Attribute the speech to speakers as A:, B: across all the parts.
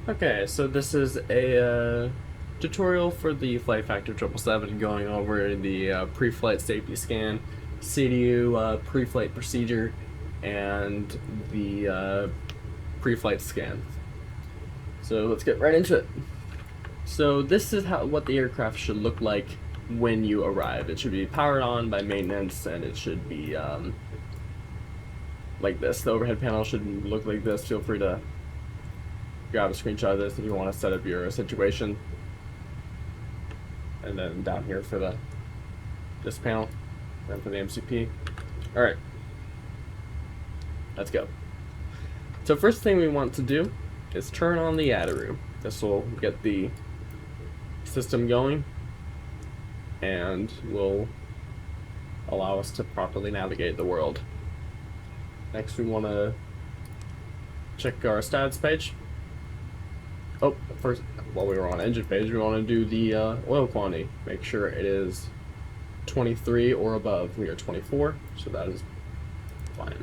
A: Okay, so this is a tutorial for the Flight Factor 777 going over the pre-flight safety scan, CDU pre-flight procedure, and the pre-flight scan. So let's get right into it. So this is what the aircraft should look like when you arrive. It should be powered on by maintenance, and it should be like this. The overhead panel should look like this. Feel free to grab a screenshot of this if you want to set up your situation. And then down here for this panel, and for the MCP. All right, let's go. So first thing we want to do is turn on the Adderoo. This will get the system going and will allow us to properly navigate the world. Next, we want to check our stats page. Oh, first, while we were on engine page, we want to do the oil quantity. Make sure it is 23 or above. We are 24, so that is fine.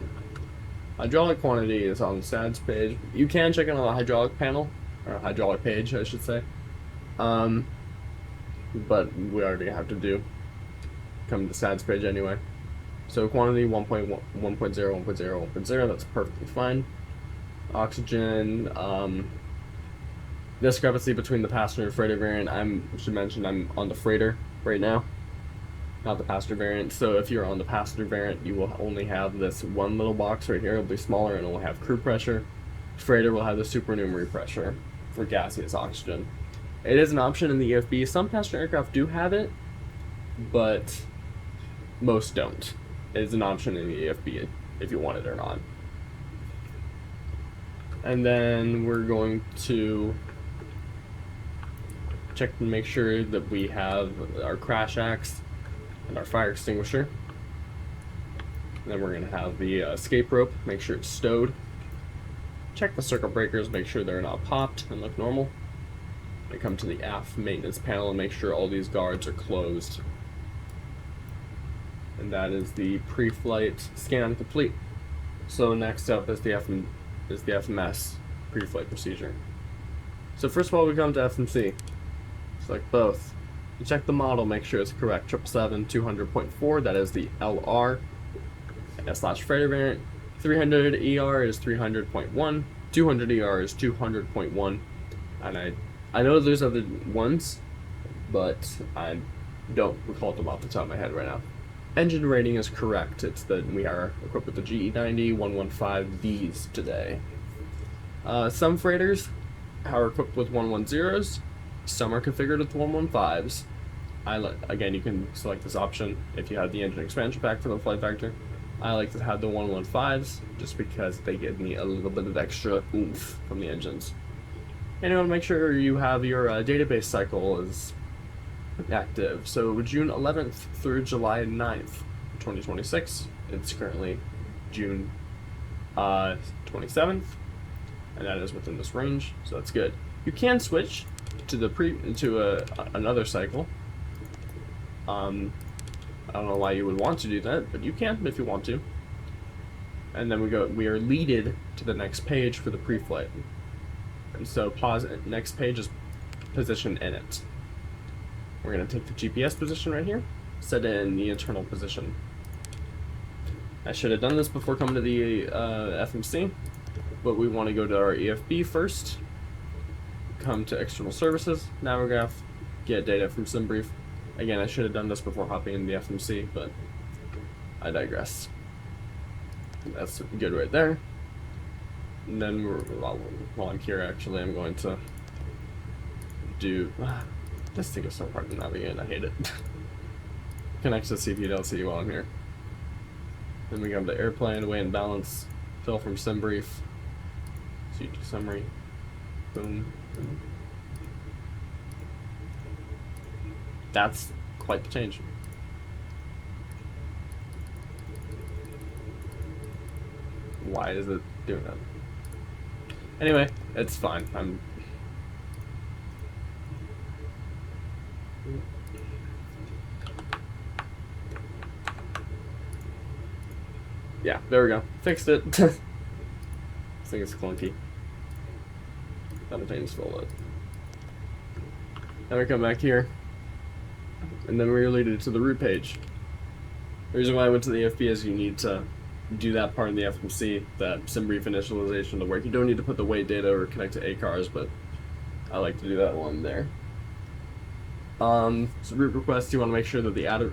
A: Hydraulic quantity is on the stats page. You can check it on the hydraulic panel, or hydraulic page, I should say. But we already have to come to the stats page anyway. So quantity 1.1, 1.0, 1.0, 1.0, that's perfectly fine. Oxygen, discrepancy between the passenger and freighter variant. I should mention I'm on the freighter right now, not the passenger variant. So if you're on the passenger variant, you will only have this one little box right here. It'll be smaller and it will have crew pressure. Freighter will have the supernumerary pressure for gaseous oxygen. It is an option in the EFB. Some passenger aircraft do have it, but most don't. It is an option in the EFB if you want it or not. And then we're going to check to make sure that we have our crash axe and our fire extinguisher. And then we're going to have the escape rope, make sure it's stowed. Check the circuit breakers, make sure they're not popped and look normal. We come to the aft maintenance panel and make sure all these guards are closed. And that is the pre-flight scan complete. So next up is the FMS pre-flight procedure. So first of all, we come to FMC. Select both. You check the model, make sure it's correct. 777 200.4, that is the LR / freighter variant. 300 ER is 300.1. 200 ER is 200.1. And I know there's other ones, but I don't recall them off the top of my head right now. Engine rating is correct. It's that we are equipped with the GE90 115Vs today. Some freighters are equipped with 110s. Some are configured with 115s. Again, you can select this option if you have the engine expansion pack for the Flight Factor. I like to have the 115s just because they give me a little bit of extra oomph from the engines. And you want to make sure you have your database cycle is active. So June 11th through July 9th, 2026. It's currently June 27th, and that is within this range, so that's good. You can switch to another cycle. I don't know why you would want to do that, but you can if you want to. And then we are leaded to the next page for the pre-flight. And so pause. Next page is position in it. We're going to take the GPS position right here, set it in the internal position. I should have done this before coming to the FMC, but we want to go to our EFB first, come to external services, Navigraph, get data from SimBrief. Again, I should have done this before hopping in the FMC, but I digress. That's good right there. And then while I'm here, actually, I'm going to do... This thing is so hard to navigate, I hate it. Connect to CPLC while I'm here. Then we go to airplane, weigh and balance, fill from SimBrief, CG summary, boom. That's quite the change. Why is it doing that? Anyway, it's fine. Yeah, there we go. Fixed it. This thing is clunky. Contains full load. Then we come back here, and then we relate it to the route page. The reason why I went to the FP is you need to do that part in the FMC, that sim brief initialization to work. You don't need to put the weight data or connect to ACARs, but I like to do that one there. So route request, you want to make sure that the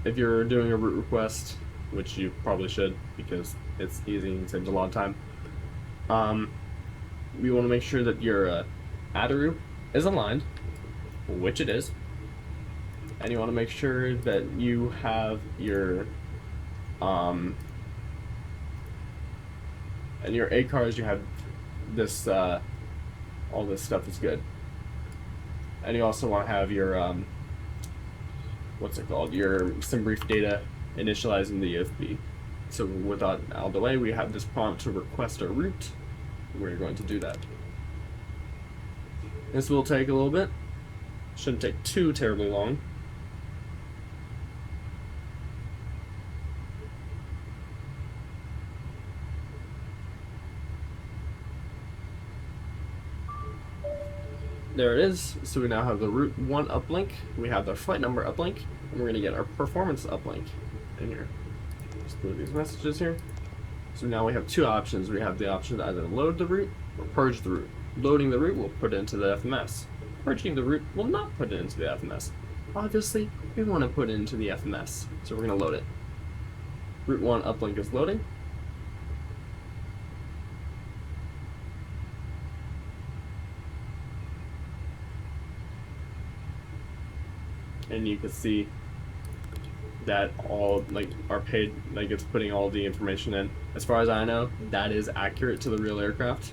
A: if you're doing a route request, which you probably should because it's easy and saves a lot of time, we want to make sure that your route is aligned, which it is, and you want to make sure that you have your and your ACARs, you have this all this stuff is good. And you also want to have your what's it called, your sim brief data initialized in the EFB. So without out of the way, we have this prompt to request a route. We're going to do that. This will take a little bit. Shouldn't take too terribly long. There it is. So we now have the route 1 uplink, we have the flight number uplink, and we're going to get our performance uplink in here. Just put these messages here. So now we have two options. We have the option to either load the route or purge the route. Loading the route will put it into the FMS. Purging the route will not put it into the FMS. Obviously, we want to put it into the FMS, so we're going to load it. Route 1 uplink is loading. And you can see that all our paid it's putting all the information in. As far as I know, that is accurate to the real aircraft.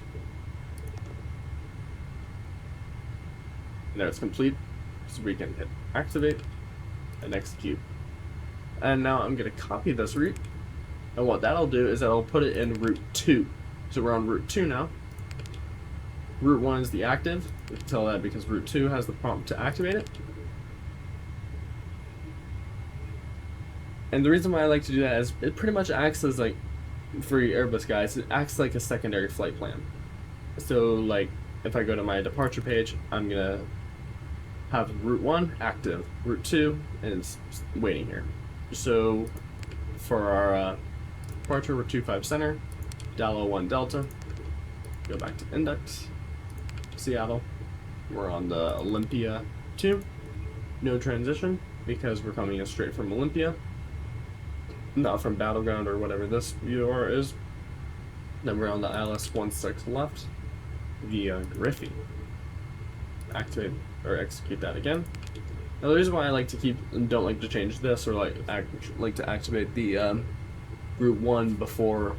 A: Now it's complete, so we can hit activate and execute. And now I'm going to copy this route, and what that'll do is that'll put it in route 2. So we're on route 2 now. Route 1 is the active. We can tell that because route 2 has the prompt to activate it. And the reason why I like to do that is it pretty much acts as for your Airbus guys, it acts like a secondary flight plan. So if I go to my departure page, I'm gonna have route 1 active, route 2 is waiting here. So for our departure, we're 25 center, Dallo 1 Delta, go back to index, Seattle, we're on the Olympia 2, no transition because we're coming in straight from Olympia. Not from Battleground or whatever this viewer is. Then we're on the ILS-16 left via Griffey. Activate or execute that again. Now the reason why I like to don't like to change this or like to activate the route 1 before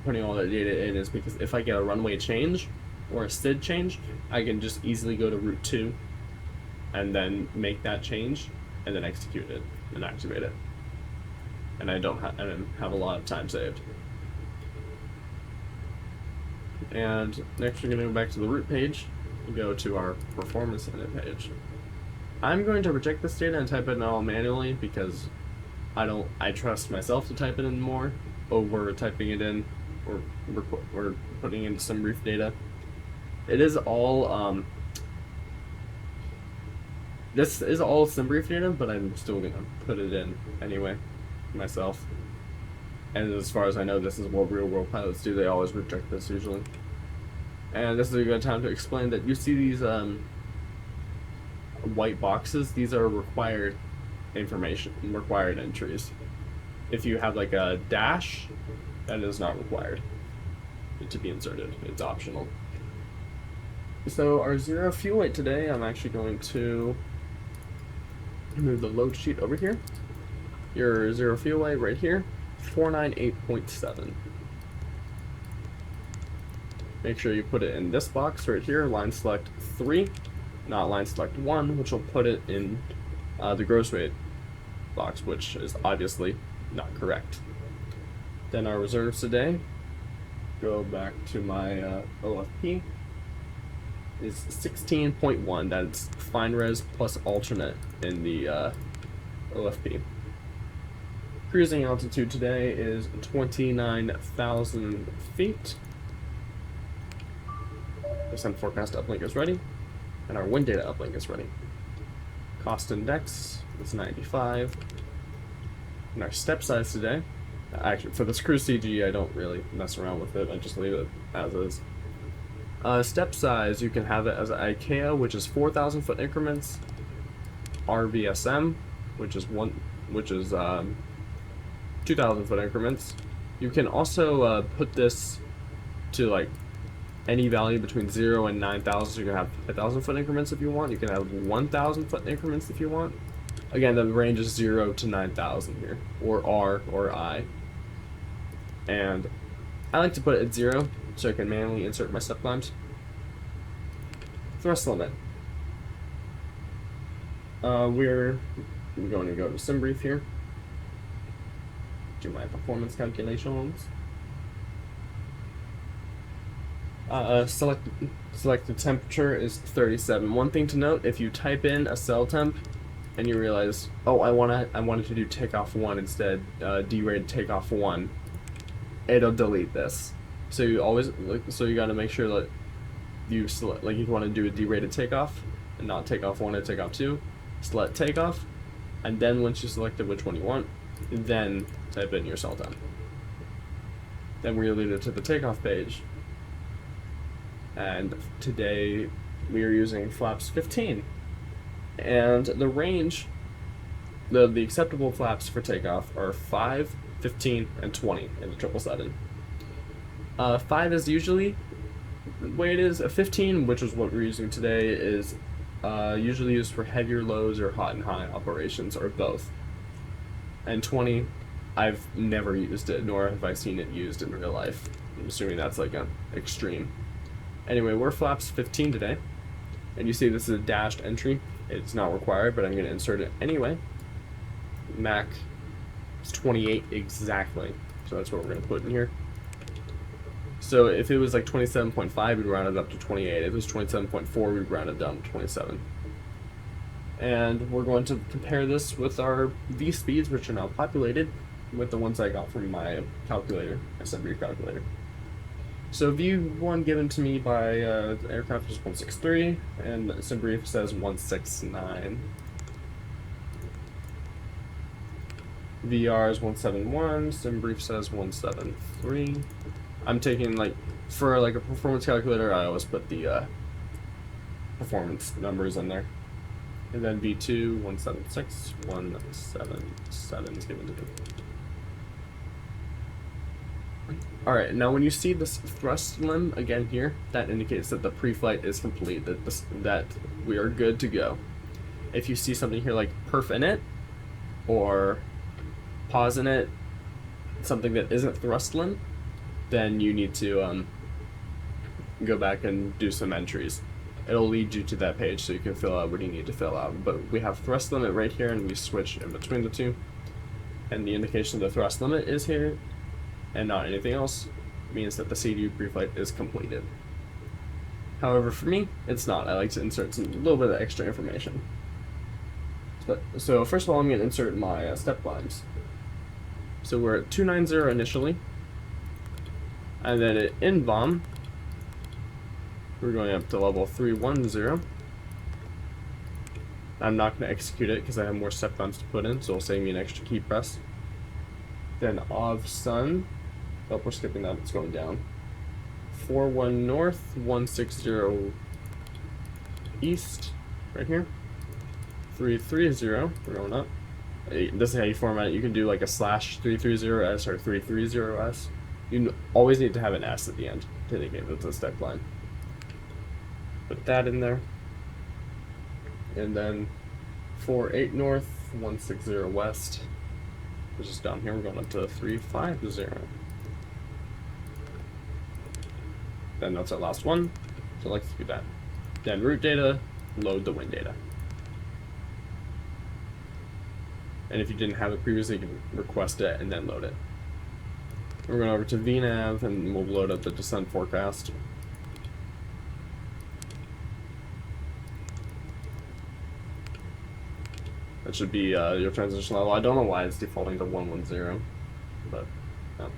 A: putting all that data in is because if I get a runway change or a SID change, I can just easily go to route 2 and then make that change and then execute it and activate it. And I don't have a lot of time saved. And next we're going to go back to the route page and go to our performance init page. I'm going to reject this data and type it in all manually because I trust myself to type it in more over typing it in or putting in some brief data. It is all this is all sim brief data, but I'm still going to put it in anyway myself. And as far as I know, this is what real world pilots do. They always reject this usually. And this is a good time to explain that you see these white boxes. These are required information, required entries. If you have a dash, that is not required to be inserted. It's optional. So our zero fuel weight today, I'm actually going to move the load sheet over here. Your zero fuel weight right here, 498.7. Make sure you put it in this box right here, line select 3, not line select 1, which will put it in the gross weight box, which is obviously not correct. Then our reserves today, go back to my OFP, is 16.1. That's fine res plus alternate in the OFP. Cruising altitude today is 29,000 feet. Descent forecast uplink is ready, and our wind data uplink is ready. Cost index is 95, and our step size today, actually for this cruise CG I don't really mess around with it, I just leave it as is. Step size, you can have it as IKEA, which is 4,000 foot increments, RVSM, which is 2,000 foot increments. You can also put this to like any value between 0 and 9,000, so you can have 1,000 foot increments if you want. You can have 1,000 foot increments if you want. Again, the range is 0 to 9,000 here, or R or I. And I like to put it at 0 so I can manually insert my step climbs. Thrust limit. We're going to go to SimBrief here. Do my performance calculations. Select the temperature is 37. One thing to note: if you type in a cell temp and you realize, oh, I wanted to do takeoff 1 instead, derated takeoff 1, it'll delete this. So you always you got to make sure that you select, like, you want to do a derated takeoff and not takeoff 1 and takeoff 2. Select takeoff, and then once you selected which one you want, then type in your cell temp. Then we're lead it to the takeoff page. And today we are using flaps 15, and the range, the acceptable flaps for takeoff are 5, 15, and 20 in the 777. 5 is usually the way it is. A 15, which is what we're using today, is usually used for heavier lows or hot and high operations, or both. And 20, I've never used it, nor have I seen it used in real life. I'm assuming that's like an extreme. Anyway, we're flaps 15 today, and you see this is a dashed entry. It's not required, but I'm going to insert it anyway. Mach is 28 exactly, so that's what we're going to put in here. So if it was like 27.5, we'd round it up to 28. If it was 27.4, we'd round it down to 27. And we're going to compare this with our V speeds, which are now populated with the ones I got from my calculator, my SimBrief calculator. So V1 given to me by the aircraft is 163, and SimBrief says 169. VR is 171, SimBrief says 173. I'm taking, like, for like a performance calculator, I always put the performance numbers in there. And then V2, 176, 177 is given to me. Alright, now when you see this thrust limb again here, that indicates that the pre-flight is complete, that we are good to go. If you see something here like perf in it, or pause in it, something that isn't thrust limb, then you need to go back and do some entries. It'll lead you to that page so you can fill out what you need to fill out. But we have thrust limit right here, and we switch in between the two. And the indication of the thrust limit is here, and not anything else, means that the CDU pre-flight is completed. However, for me, it's not. I like to insert a little bit of extra information. So first of all, I'm going to insert my step climbs. So we're at 290 initially, and then at INVOM, we're going up to level 310. I'm not going to execute it because I have more step climbs to put in, so it'll save me an extra key press. Then OVSUN, oh, we're skipping that, it's going down. 41 north, 160 east, right here. 330, we're going up. This is how you format it. You can do like a /330s or 330s. You always need to have an S at the end to indicate that it's a step line. Put that in there. And then 48 north, 160 west. Which is down here, we're going up to 350. Then that's our last one, so let's do that. Then route data, load the wind data. And if you didn't have it previously, you can request it and then load it. We're going over to VNAV, and we'll load up the descent forecast. That should be your transition level. I don't know why it's defaulting to 110, but no.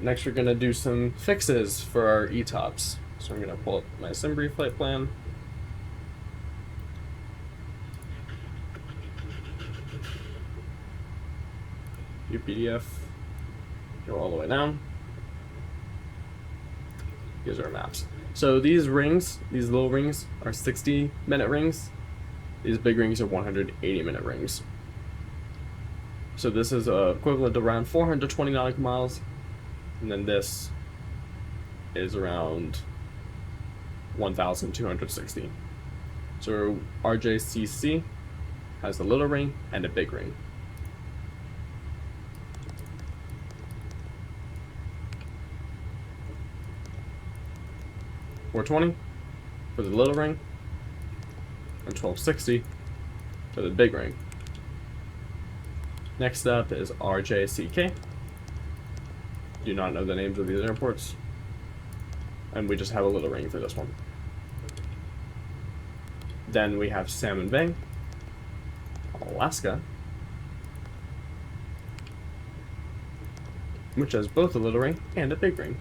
A: Next, we're gonna do some fixes for our ETOPS. So I'm gonna pull up my sim Preflight plan. View PDF. Go all the way down. These are maps. So these rings, these little rings, are 60-minute rings. These big rings are 180-minute rings. So this is equivalent to around 420 nautical miles, and then this is around 1,260. So RJCC has a little ring and a big ring. $420 for the little ring, and $1260 for the big ring. Next up is RJCK. Do not know the names of these airports. And we just have a little ring for this one. Then we have Salmon Bay, Alaska, which has both a little ring and a big ring.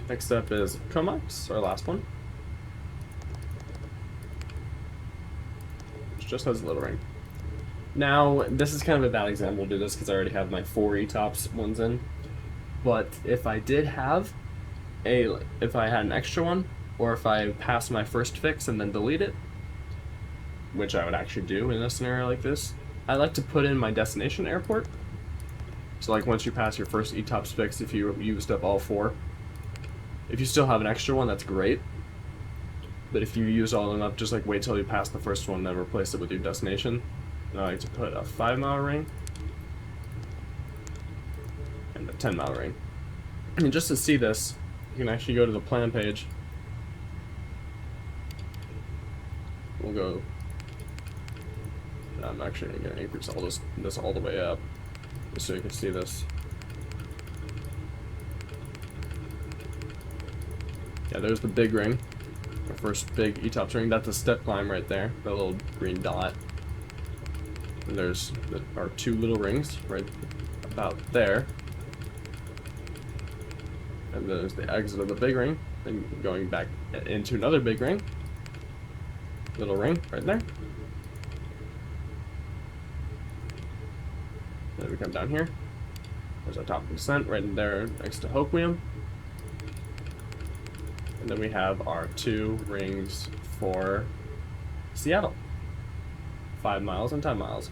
A: Next up is Comox, our last one, which just has a little ring. Now, this is kind of a bad example. We'll do this because I already have my 4 ETOPS ones in. But if I did have if I had an extra one, or if I passed my first fix and then delete it, which I would actually do in a scenario like this, I like to put in my destination airport. So like once you pass your first ETOPS fix, if you used up all 4, if you still have an extra one, that's great. But if you use all of them up, just like wait till you pass the first one, then replace it with your destination. And I like to put a 5-mile ring and a 10-mile ring. And just to see this, you can actually go to the plan page. We'll go. I'm actually going to increase all this all the way up, just so you can see this. Yeah, there's the big ring, our first big ETOPS ring. That's a step climb right there, the little green dot. And there's our 2 little rings right about there. And there's the exit of the big ring, and going back into another big ring. Little ring right there. Then we come down here. There's our top descent right in there next to Hoquiam. And then we have our 2 rings for Seattle. 5 miles and 10 miles.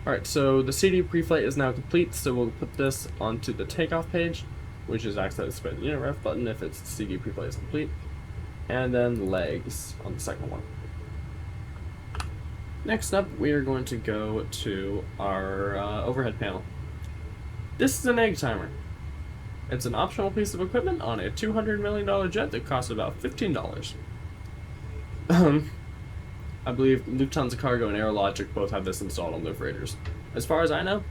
A: Alright, so the CD preflight is now complete, so we'll put this onto the takeoff page, which is accessed by the unit ref button if its CD preflight is complete, and then legs on the second one. Next up, we are going to go to our overhead panel. This is an egg timer. It's an optional piece of equipment on a $200 million jet that costs about $15. I believe Lufthansa Cargo and Aerologic both have this installed on their freighters. As far as I know,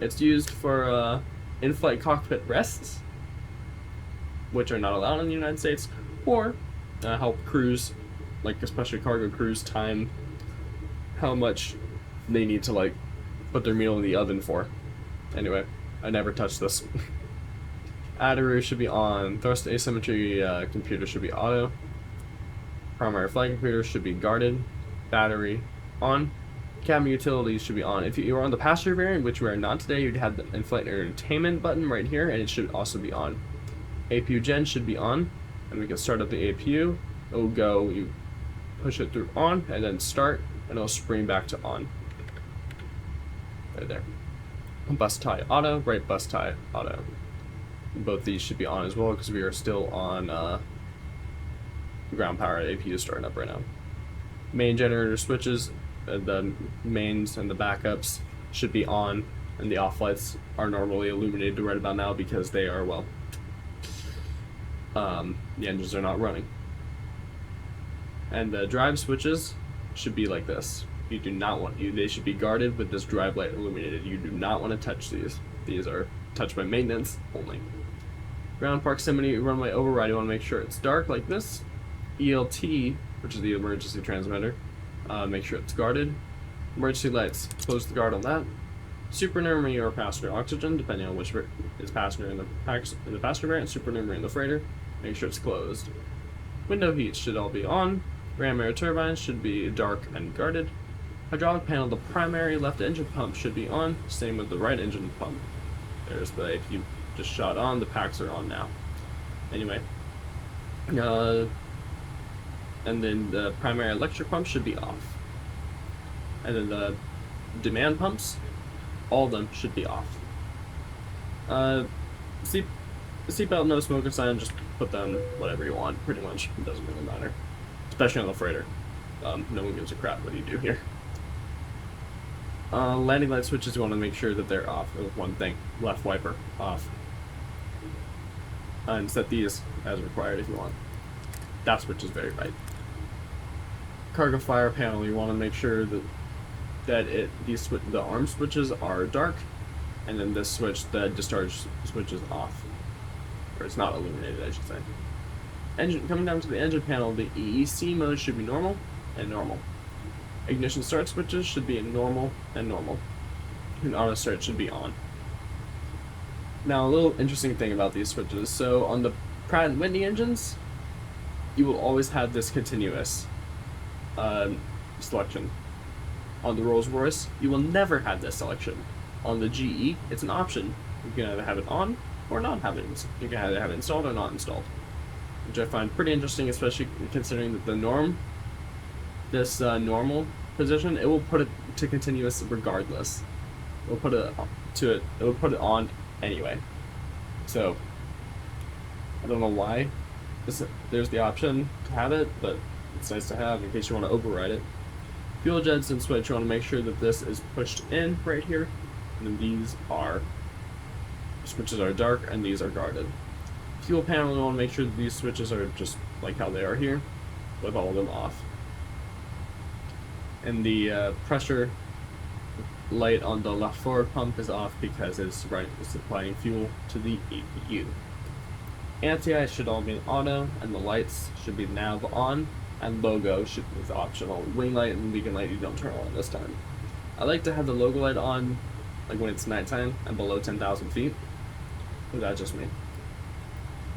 A: it's used for in-flight cockpit rests, which are not allowed in the United States, or help crews, like especially cargo crews, time how much they need to like put their meal in the oven for. Anyway, I never touched this. Battery should be on. Thrust asymmetry computer should be auto. Primary flight computer should be guarded. Battery on. Cabin utilities should be on. If you were on the passenger variant, which we are not today, you'd have the in-flight entertainment button right here, and it should also be on. APU gen should be on, and we can start up the APU. It will go, you push it through on, and then start, and it'll spring back to on. Right there. Bus tie auto, right bus tie auto. Both these should be on as well, because we are still on ground power. APU is starting up right now. Main generator switches, the mains and the backups should be on, and the off lights are normally illuminated right about now because they are, well, the engines are not running. And the drive switches should be like this. You do not want they should be guarded with this drive light illuminated. You do not want to touch these. These are touched by maintenance only. Ground proximity runway override, you want to make sure it's dark like this. ELT, which is the emergency transmitter, make sure it's guarded. Emergency lights, close the guard on that. Supernumerary or passenger oxygen, depending on which is passenger in the passenger variant, supernumerary in the freighter, make sure it's closed. Window heat should all be on. Ram air turbines should be dark and guarded. Hydraulic panel, the primary left engine pump should be on, same with the right engine pump. There's the, if you just shot on, the packs are on now. Anyway. And then the primary electric pump should be off. And then the demand pumps, all of them should be off. Seatbelt, no smoker sign, just put them whatever you want, pretty much. It doesn't really matter. Especially on the freighter. No one gives a crap what you do here. Landing light switches, you want to make sure that they're off. One thing, left wiper off. And set these as required if you want. That switch is very right. Cargo fire panel, you want to make sure that the arm switches are dark, and then this switch, the discharge switch, is off, or it's not illuminated, I should say. Engine, coming down to the engine panel, the EEC mode should be normal and normal. Ignition start switches should be in normal and normal. And auto start should be on. Now, a little interesting thing about these switches. So on the Pratt & Whitney engines, you will always have this continuous selection. On the Rolls-Royce, you will never have this selection. On the GE, it's an option. You can either have it on or not have it. You can either have it installed or not installed, which I find pretty interesting, especially considering that the norm, this normal position, it will put it to continuous regardless. It will put it to it. It will put it on anyway. So I don't know why there's the option to have it, but it's nice to have in case you want to override it. Fuel Jetson switch, you want to make sure that this is pushed in right here, and then these switches are dark and these are guarded. Fuel panel, you want to make sure that these switches are just like how they are here, with all of them off. And pressure light on the left forward pump is off because it's supplying fuel to the APU. Anti-ice should all be in auto, and the lights should be nav on, and logo is optional. Wing light and beacon light you don't turn on this time. I like to have the logo light on like when it's nighttime and below 10,000 feet, but that's just me.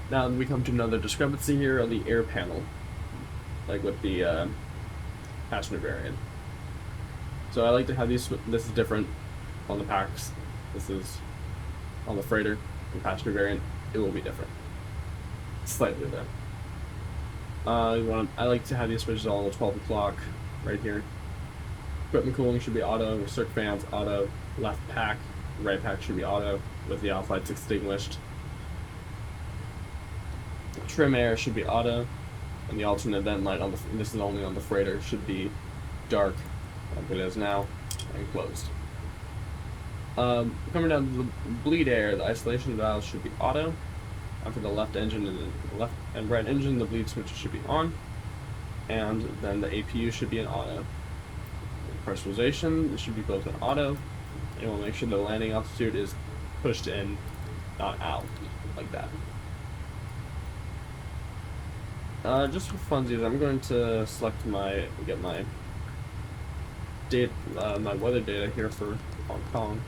A: Now we come to another discrepancy here on the air panel, like with the passenger variant. So I like to have these, this is different on the packs, this is on the freighter, the passenger variant, it will be different. Slightly though. I like to have these switches all at 12 o'clock right here. Equipment cooling should be auto, circ fans auto, left pack, right pack should be auto with the off lights extinguished. Trim air should be auto, and the alternate vent light on this is only on the freighter, should be dark, like it is now, and closed. Coming down to the bleed air, the isolation valve should be auto. For the left engine and the left and right engine, the bleed switches should be on, and then the APU should be in auto. Pressurization, it should be both in auto, and we'll make sure the landing altitude is pushed in, not out, like that. Just for funsies, I'm going to get my date, my weather data here for Hong Kong,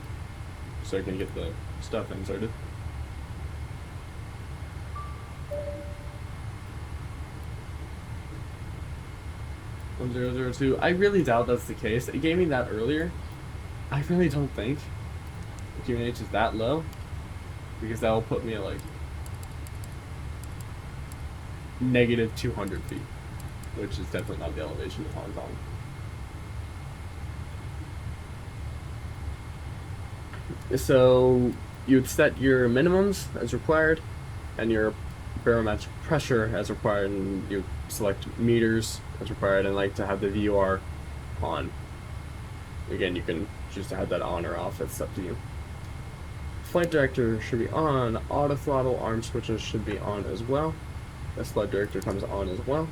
A: so I can get the stuff inserted. 1002. I really doubt that's the case. It gave me that earlier. I really don't think QNH is that low, because that will put me at like negative 200 feet, which is definitely not the elevation of Hong Kong. So you'd set your minimums as required and your barometric pressure as required, and you select meters as required, and like to have the VOR on. Again, you can choose to have that on or off, it's up to you. Flight director should be on, auto throttle, arm switches should be on as well. This flight director comes on as well.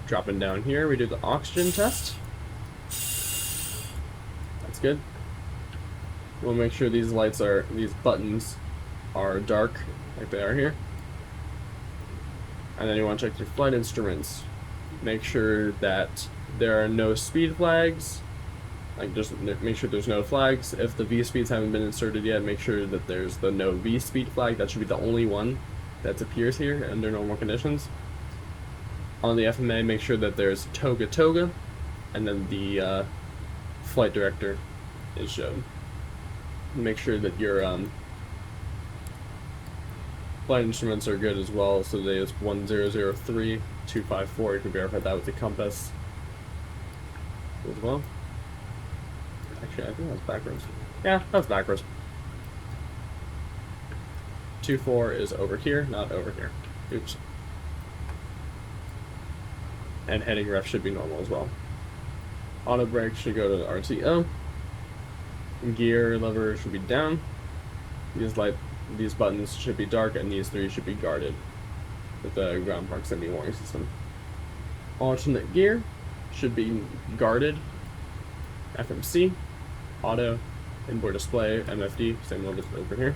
A: Dropping down here, we do the oxygen test. That's good. We'll make sure these buttons are dark, like they are here. And then you want to check your flight instruments. Make sure that there are no speed flags. Like, just make sure there's no flags. If the V speeds haven't been inserted yet, make sure that there's the no V speed flag. That should be the only one that appears here under normal conditions. On the FMA, make sure that there's toga toga, and then the flight director is shown. Make sure that your flight instruments are good as well. So today is 1003 254. You can verify that with the compass as well. Actually, I think that's backwards. Yeah, that's backwards. 24 is over here, not over here. Oops. And heading ref should be normal as well. Auto brake should go to the RTO. Gear lever should be down. These buttons should be dark, and these three should be guarded with the ground proximity warning system. Alternate gear should be guarded. FMC, auto, inboard display, MFD, same one as over here.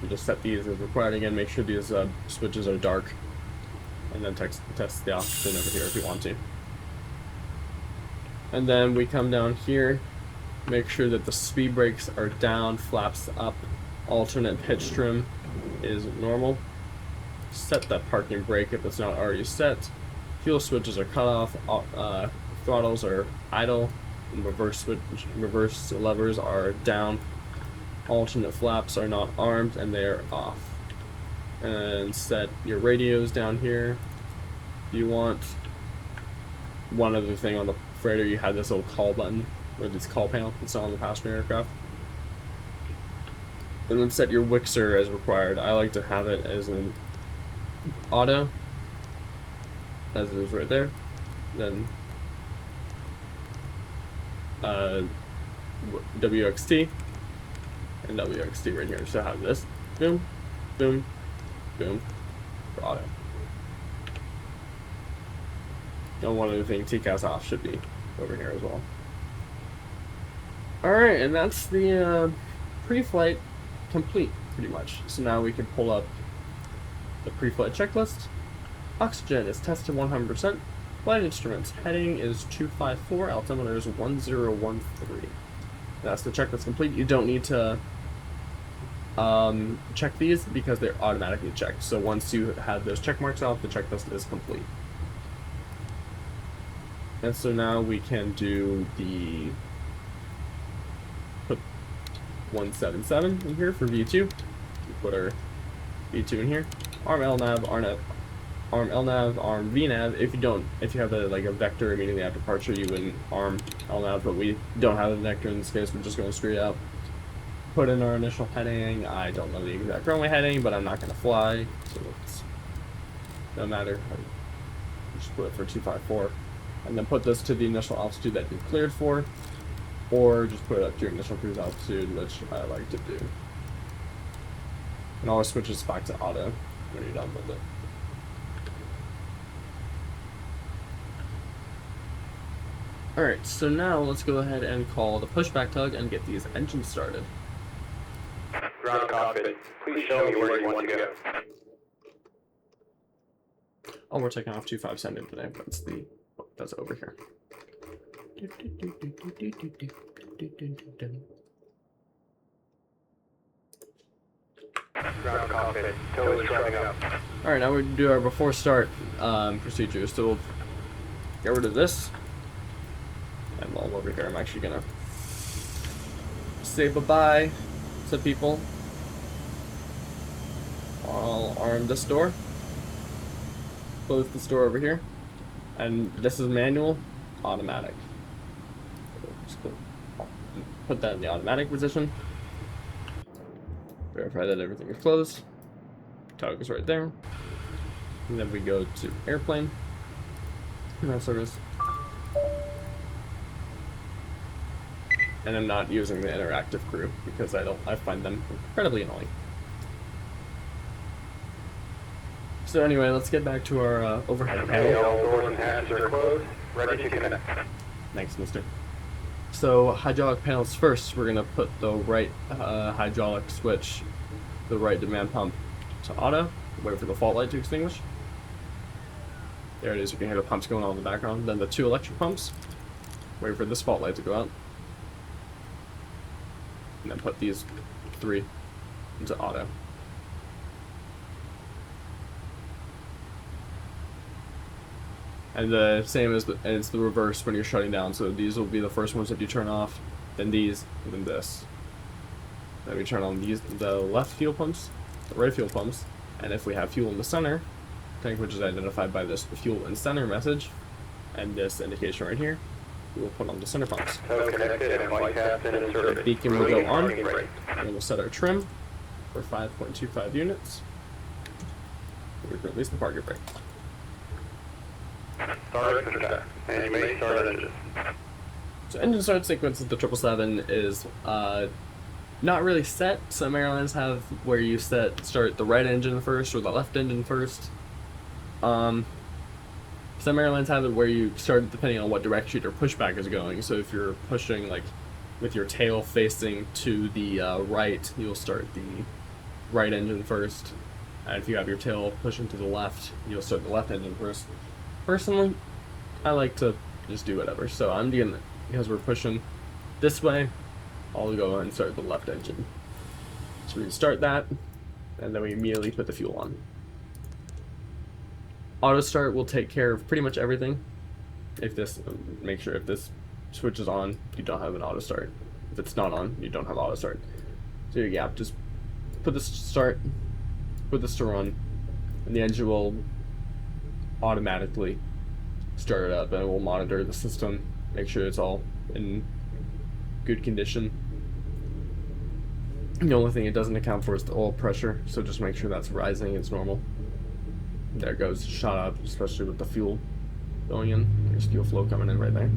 A: You just set these as required. Again, make sure these switches are dark, and then test the oxygen over here if you want to. And then we come down here, make sure that the speed brakes are down, flaps up, alternate pitch trim is normal. Set that parking brake if it's not already set. Fuel switches are cut off, throttles are idle, and reverse levers are down. Alternate flaps are not armed and they are off. And set your radios down here. You want one other thing on the freighter, you have this little call button, or this call panel, it's not on the passenger aircraft. And then set your Wixer as required. I like to have it as an auto, as it is right there. Then WXT and WXT right here. So have this boom, boom, boom for auto. And one other thing, TCAS off should be over here as well. Alright, and that's the pre-flight complete, pretty much. So now we can pull up the pre-flight checklist. Oxygen is tested 100%. Flight instruments, heading is 254, altimeter is 1013. That's the checklist complete. You don't need to check these because they're automatically checked. So once you have those check marks off, the checklist is complete. And so now we can do the put 177 in here for V2. We put our V2 in here. Arm LNAV, arm LNAV, arm VNAV. If you have a vector immediately after departure, you wouldn't arm LNAV, but we don't have a vector in this case. We're just going straight out. Put in our initial heading. I don't know the exact runway heading, but I'm not going to fly, so it's no matter. Just put it for 254. And then put this to the initial altitude that you cleared for, or just put it up to your initial cruise altitude, which I like to do. And always switch this back to auto when you're done with it. Alright, so now let's go ahead and call the pushback tug and get these engines started.
B: Ground cockpit, please show me where you want to go.
A: Oh, we're taking off 257 today, but that's over here.
B: Ground cockpit, totally shrugging up.
A: Alright, now we do our before start procedure. So we'll get rid of this. And while I'm over here, I'm actually gonna say bye-bye to people. I'll arm this door. Close this door over here. And this is manual, automatic. Just put that in the automatic position. Verify that everything is closed. Tug is right there. And then we go to airplane. No service. And I'm not using the interactive crew because I find them incredibly annoying. So anyway, let's get back to our overhead panel.
B: All doors and hatches are closed, ready to connect.
A: Thanks, mister. So hydraulic panels first, we're gonna put the right hydraulic switch the right demand pump to auto. Wait for the fault light to extinguish. There it is. You can hear the pumps going on in the background. Then the 2 electric pumps. Wait for this fault light to go out. And then put these 3 into auto. And the same as it's the reverse when you're shutting down. So these will be the first ones that you turn off, then these, and then this. Then we turn on the left fuel pumps, the right fuel pumps, and if we have fuel in the center tank, which is identified by this fuel in center message, and this indication right here, we will put on the center pumps. The beacon will go on, and we'll set our trim for 5.25 units. We can release the parking brake.
B: Start pushback, and you may start engine.
A: So engine start sequence of the 777 is not really set. Some airlines have where you start the right engine first or the left engine first. Some airlines have it where you start depending on what direction your pushback is going. So if you're pushing like with your tail facing to the right, you'll start the right engine first. And if you have your tail pushing to the left, you'll start the left engine first. Personally, I like to just do whatever. So I'm doing it because we're pushing this way. I'll go ahead and start the left engine. So we start that, and then we immediately put the fuel on. Auto start will take care of pretty much everything. Make sure if this switch is on, you don't have an auto start. If it's not on, you don't have auto start. So yeah, just put this to start, put this to run, and the engine will automatically start it up, and we'll monitor the system, make sure it's all in good condition. The only thing it doesn't account for is the oil pressure, so just make sure that's rising, it's normal. There it goes, shot up, especially with the fuel going in. There's fuel flow coming in right there.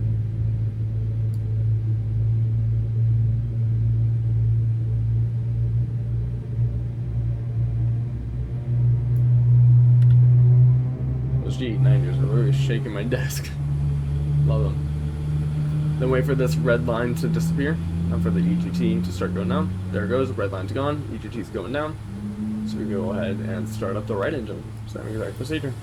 A: Those G890s are really shaking my desk. Love them. Then wait for this red line to disappear, and for the EGT to start going down. There it goes, red line's gone, EGT's going down. So we go ahead and start up the right engine. Same exact procedure.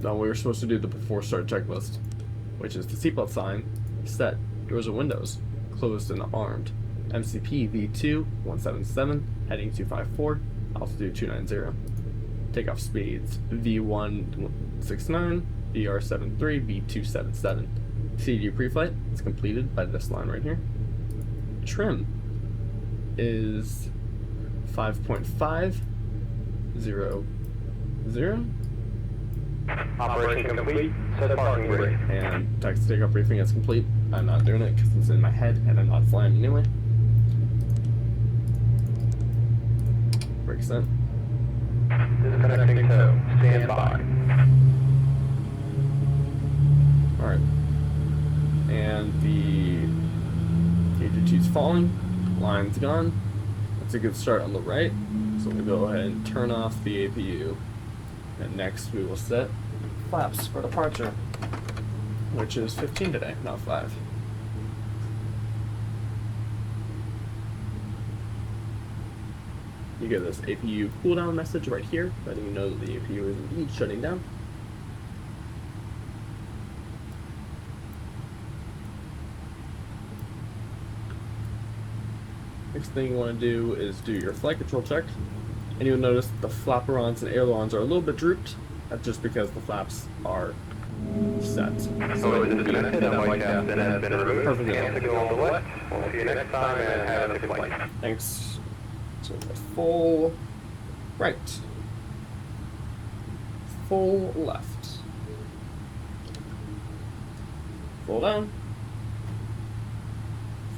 A: Now we were supposed to do the before start checklist, which is the seatbelt sign, set, doors and windows, closed and armed. MCP V2 177, heading 254, altitude 290. Takeoff speeds V169, VR73, V277. CDU preflight is completed by this line right here. Trim is 5.500.
B: Operation complete. Set parking brake.
A: And taxi takeoff briefing is complete. I'm not doing it because it's in my head and I'm not flying anyway. Brake set.
B: Disconnecting tow. Stand by.
A: Alright. And the AGT's falling. Line's gone. That's a good start on the right. So we'll go ahead and turn off the APU. And next we will set flaps for departure, which is 15 today, not 5. You get this APU cooldown message right here, letting you know that the APU is indeed shutting down. Next thing you want to do is do your flight control check. And you'll notice the flaperons and ailerons are a little bit drooped. That's just because the flaps are set.
B: So it is disconnected and white captain has been removed.
A: Perfect.
B: Hands to go on the left. We'll see you next time and have a good flight.
A: Thanks. So the full right. Full left. Full down.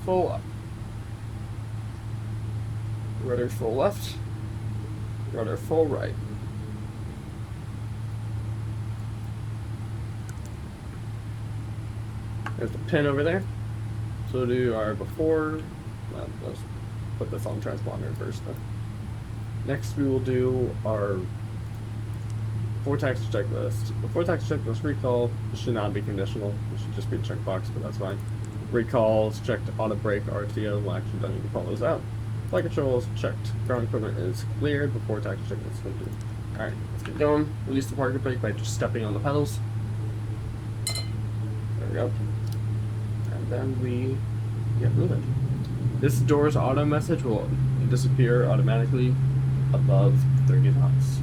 A: Full up. Rudder full left. Rudder full right. There's the pin over there. So we'll do our before. Well, let's put this on transponder first. Then. Next, we will do our before taxi checklist. Before taxi checklist recall should not be conditional. It should just be a checkbox, but that's fine. Recalls checked auto brake RTO. Well, actually, don't need to call those out. Flight controls checked. Ground equipment is cleared before taxi check is complete. Alright, let's get going. Release the parking brake by just stepping on the pedals. There we go. And then we get moving. This door's auto message will disappear automatically above 30 knots.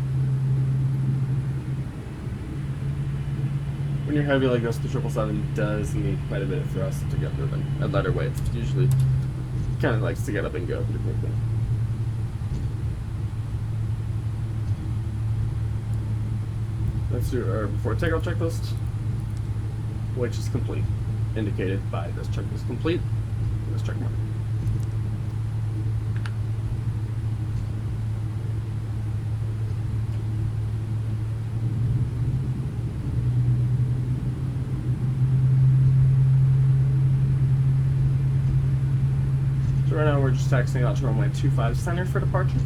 A: When you're heavy like this, the 777 does need quite a bit of thrust to get moving. At lighter weights, it usually kind of likes to get up and go pretty quickly. Let's do our before takeoff checklist, which is complete, indicated by this checklist complete, and this check mark. So right now we're just taxiing out to runway 25 center for departure.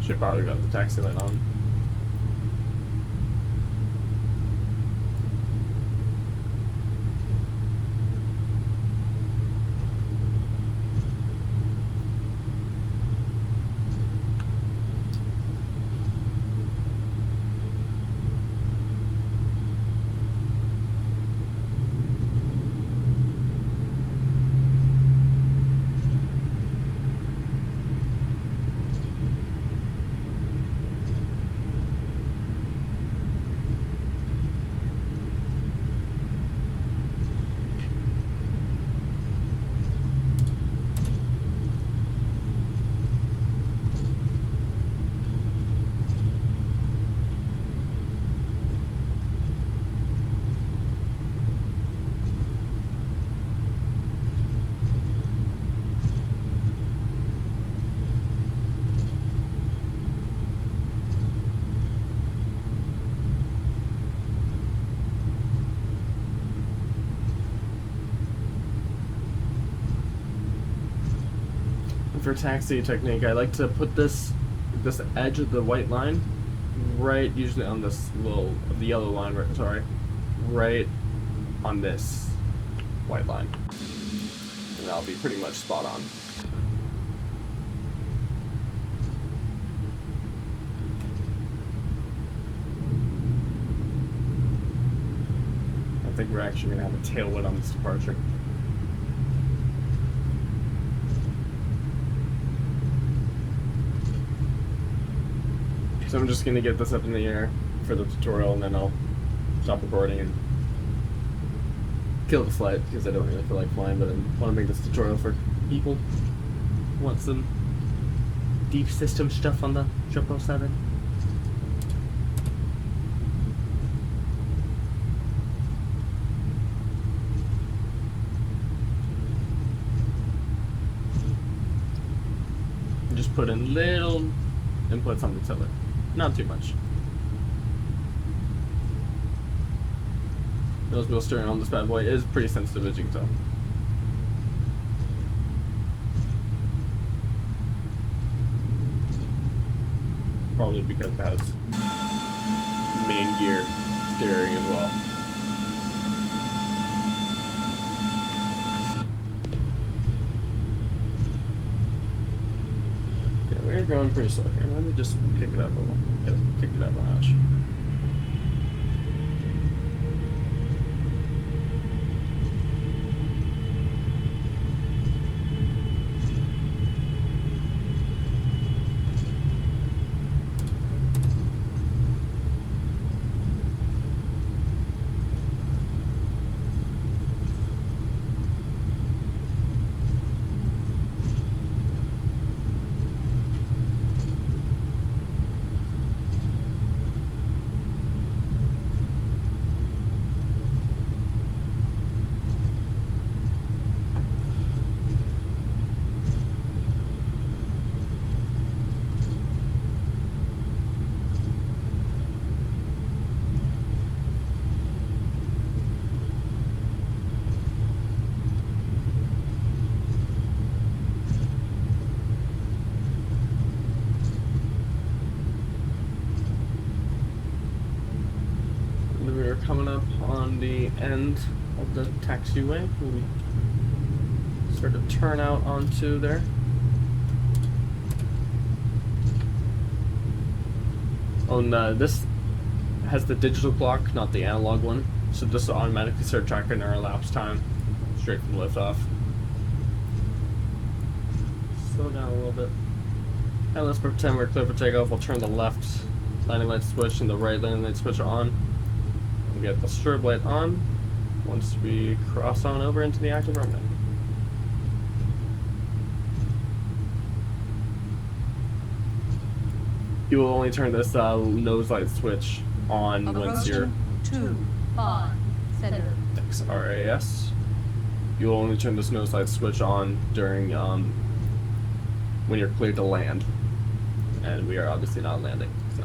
A: Should probably got the taxi light on. For taxi technique, I like to put this edge of the white line right, usually on this the yellow line, right on this white line, and that'll be pretty much spot on. I think we're actually gonna have a tailwind on this departure. So I'm just going to get this up in the air for the tutorial, and then I'll stop recording and kill the flight, because I don't really feel like flying, but I want to make this tutorial for people who want some deep system stuff on the 777. Just put in little inputs on the tiller. Not too much. Nose wheel steering on this bad boy is pretty sensitive, as you can tell. Probably because it has main gear steering as well. Okay, we're going pretty slow here. Let me just kick it up a little. Kick it up a notch. coming up on the end of the taxiway. We start to turn out onto there. Oh, no, this has the digital clock, not the analog one. So this will automatically start tracking our elapsed time straight from liftoff. Slow down a little bit. And let's pretend we're clear for takeoff. We'll turn the left landing light switch and the right landing light switch on. We'll get the strobe light on once we cross on over into the active runway. You will only turn this nose light switch on once you're
C: 2-5 center.
A: XRAS. You will only turn this nose light switch on during when you're cleared to land, and we are obviously not landing. So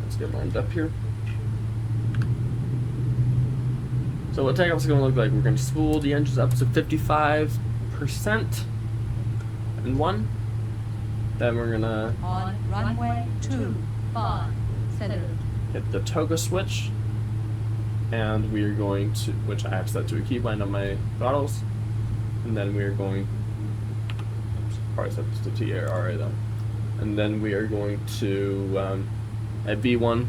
A: let's get lined up here. So what takeoff is going to look like? We're going to spool the engines up to 55% in 1. Then we're gonna
C: On runway 25 center.
A: hit the toga switch, and we are going to, which I have set to a keybind on my throttles, and then we are going, probably set this to TRA though, and then we are going to, at V1,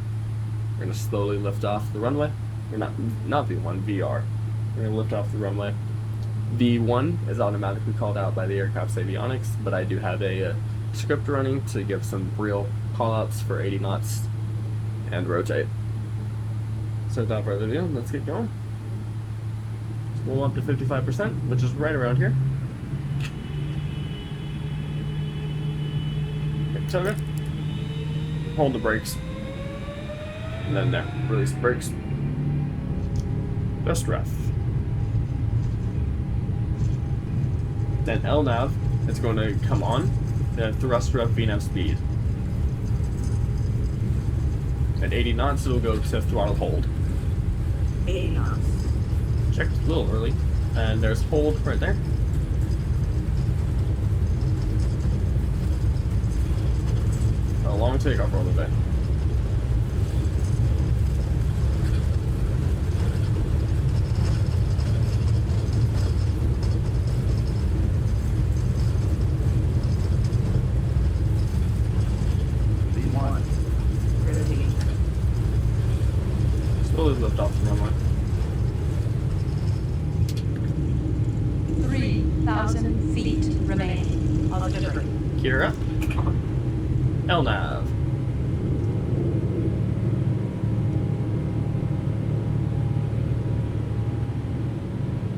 A: we're gonna slowly lift off the runway, or not V1, VR. We're gonna lift off the runway. V1 is automatically called out by the aircraft's avionics, but I do have a script running to give some real callouts for 80 knots and rotate. So without further ado, let's get going. We'll up to 55%, which is right around here. Hit toga. Hold the brakes. And then there. Release the brakes. Just ref. Then LNAV is going to come on. The thruster up VNAV speed. At 80 knots, it'll go to throttle hold.
C: 80 knots.
A: Checked a little early. And there's hold right there. A long takeoff roll today. Slowly lift off the runway.
C: 3,000 feet remaining. I'll deliver.
A: Gear up. LNAV.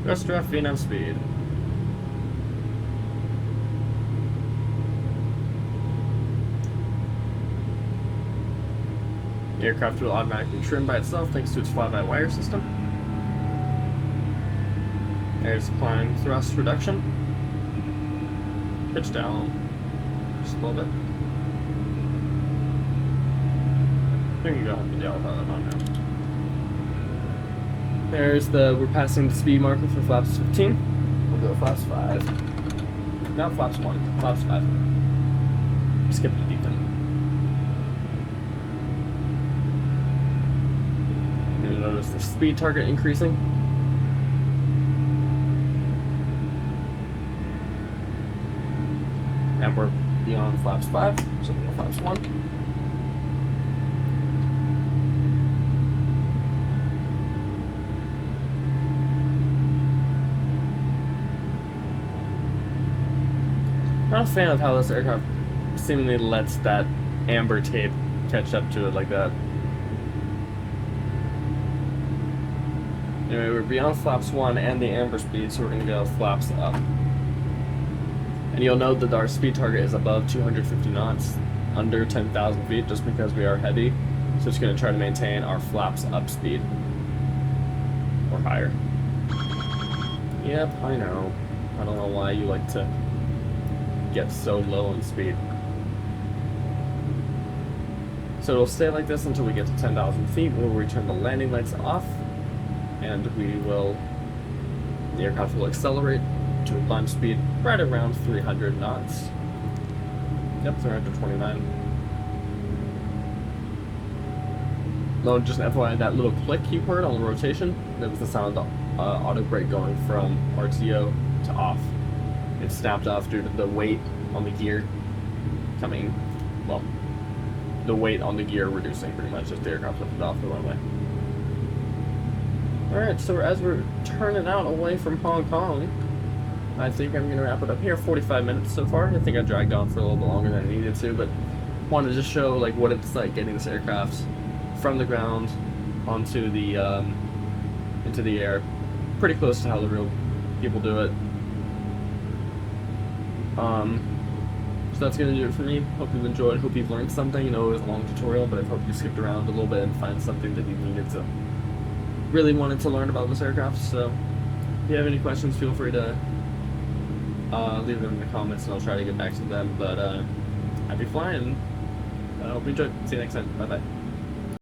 A: Thruster up VNAV speed. The aircraft will automatically trim by itself thanks to its fly-by-wire system. There's climb thrust reduction. Pitch down just a little bit. There you go, the autopilot on now. There's we're passing the speed marker for flaps 15. We'll go flaps 5. Now flaps 1, flaps 5. Skip the deep end. You'll notice the speed target increasing. And we're beyond flaps 5, so we'll go flaps 1. Not a fan of how this aircraft seemingly lets that amber tape catch up to it like that. Anyway, we're beyond flaps 1 and the amber speed, so we're going to go flaps up. And you'll note that our speed target is above 250 knots, under 10,000 feet, just because we are heavy. So it's going to try to maintain our flaps up speed. Or higher. Yep, I know. I don't know why you like to get so low in speed. So it'll stay like this until we get to 10,000 feet. We'll return the landing lights off, and the aircraft will accelerate to a climb speed right around 300 knots. Yep, 329. No, just an FYI, that little click you heard on the rotation, that was the sound of auto brake going from RTO to off. It snapped off due to the weight on the gear coming, well, the weight on the gear reducing pretty much as the aircraft lifted off the runway. Alright, so as we're turning out away from Hong Kong, I think I'm going to wrap it up here. 45 minutes so far. I think I dragged on for a little bit longer than I needed to, but wanted to just show like what it's like getting this aircraft from the ground onto the into the air, pretty close to how the real people do it. So that's gonna do it for me. Hope you've enjoyed. Hope you've learned something. You know, it was a long tutorial, but I hope you skipped around a little bit and find something that you needed to really wanted to learn about this aircraft. So if you have any questions, feel free to leave them in the comments and I'll try to get back to them. But happy flying. I hope you enjoyed. See you next time. Bye bye.